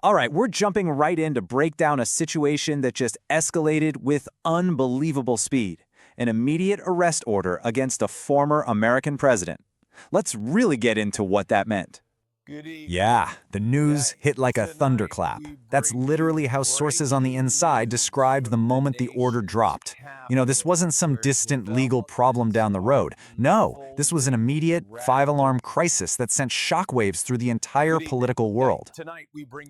All right, we're jumping right in to break down a situation that just escalated with unbelievable speed. An immediate arrest order against a former American president. Let's really get into what that meant. Yeah, the news hit like a thunderclap. That's literally how sources on the inside described the moment the order dropped. This wasn't some distant legal problem down the road. No, this was an immediate, five-alarm crisis that sent shockwaves through the entire political world.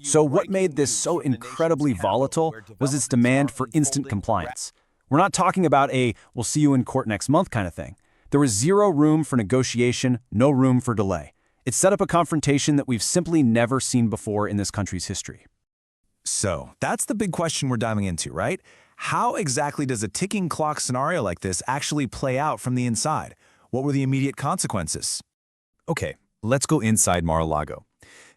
So what made this so incredibly volatile was its demand for instant compliance. We're not talking about a "we'll see you in court next month" kind of thing. There was zero room for negotiation, no room for delay. It set up a confrontation that we've simply never seen before in this country's history. So, that's the big question we're diving into, right? How exactly does a ticking clock scenario like this actually play out from the inside? What were the immediate consequences? Okay, let's go inside Mar-a-Lago.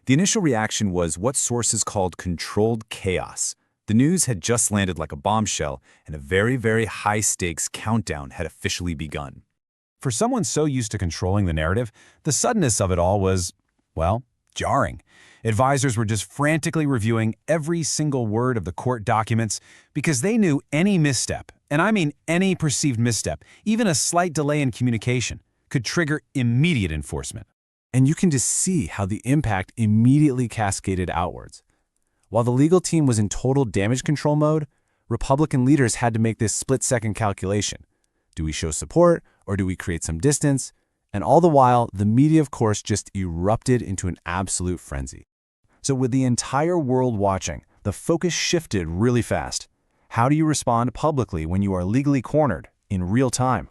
The initial reaction was what sources called controlled chaos. The news had just landed like a bombshell, and a very, very high-stakes countdown had officially begun. For someone so used to controlling the narrative, the suddenness of it all was, well, jarring. Advisors were just frantically reviewing every single word of the court documents because they knew any misstep, and I mean any perceived misstep, even a slight delay in communication, could trigger immediate enforcement. And you can just see how the impact immediately cascaded outwards. While the legal team was in total damage control mode, Republican leaders had to make this split-second calculation. Do we show support, or do we create some distance? And all the while, the media, of course, just erupted into an absolute frenzy. So with the entire world watching, the focus shifted really fast. How do you respond publicly when you are legally cornered in real time?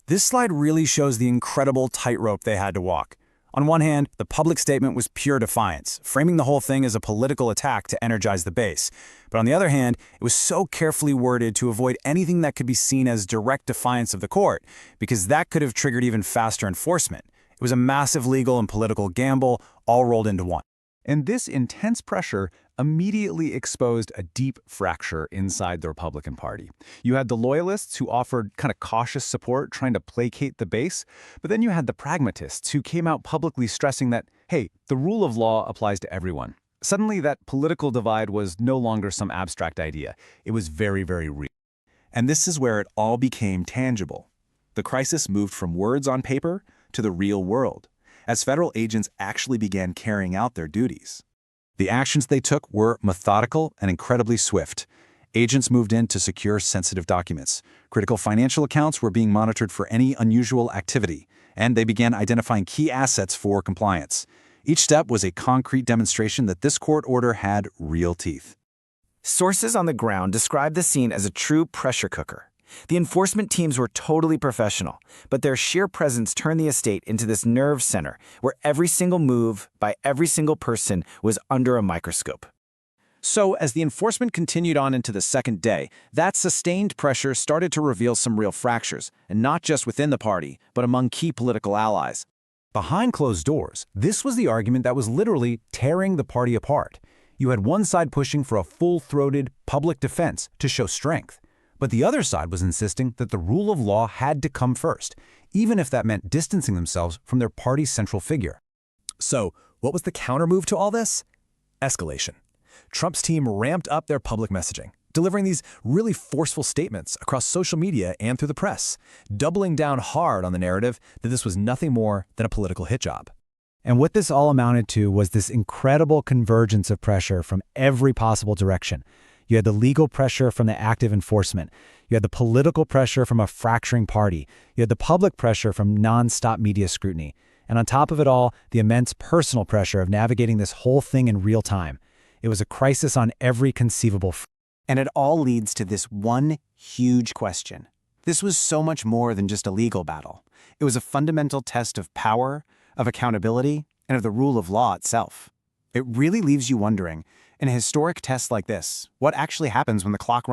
This slide really shows the incredible tightrope they had to walk. On one hand, the public statement was pure defiance, framing the whole thing as a political attack to energize the base. But on the other hand, it was so carefully worded to avoid anything that could be seen as direct defiance of the court, because that could have triggered even faster enforcement. It was a massive legal and political gamble, all rolled into one. And this intense pressure immediately exposed a deep fracture inside the Republican Party. You had the loyalists who offered kind of cautious support, trying to placate the base, but then you had the pragmatists who came out publicly stressing that, hey, the rule of law applies to everyone. Suddenly, that political divide was no longer some abstract idea. It was very, very real. And this is where it all became tangible. The crisis moved from words on paper to the real world, as federal agents actually began carrying out their duties. The actions they took were methodical and incredibly swift. Agents moved in to secure sensitive documents. Critical financial accounts were being monitored for any unusual activity, and they began identifying key assets for compliance. Each step was a concrete demonstration that this court order had real teeth. Sources on the ground describe the scene as a true pressure cooker. The enforcement teams were totally professional, but their sheer presence turned the estate into this nerve center where every single move by every single person was under a microscope. So, as the enforcement continued on into the second day, that sustained pressure started to reveal some real fractures, and not just within the party, but among key political allies. Behind closed doors, this was the argument that was literally tearing the party apart. You had one side pushing for a full-throated public defense to show strength. But the other side was insisting that the rule of law had to come first, even if that meant distancing themselves from their party's central figure. So, what was the countermove to all this? Escalation. Trump's team ramped up their public messaging, delivering these really forceful statements across social media and through the press, doubling down hard on the narrative that this was nothing more than a political hit job. And what this all amounted to was this incredible convergence of pressure from every possible direction. You had the legal pressure from the active enforcement. You had the political pressure from a fracturing party. You had the public pressure from nonstop media scrutiny. And on top of it all, the immense personal pressure of navigating this whole thing in real time. It was a crisis on every conceivable front. And it all leads to this one huge question. This was so much more than just a legal battle. It was a fundamental test of power, of accountability, and of the rule of law itself. It really leaves you wondering, in a historic test like this, what actually happens when the clock runs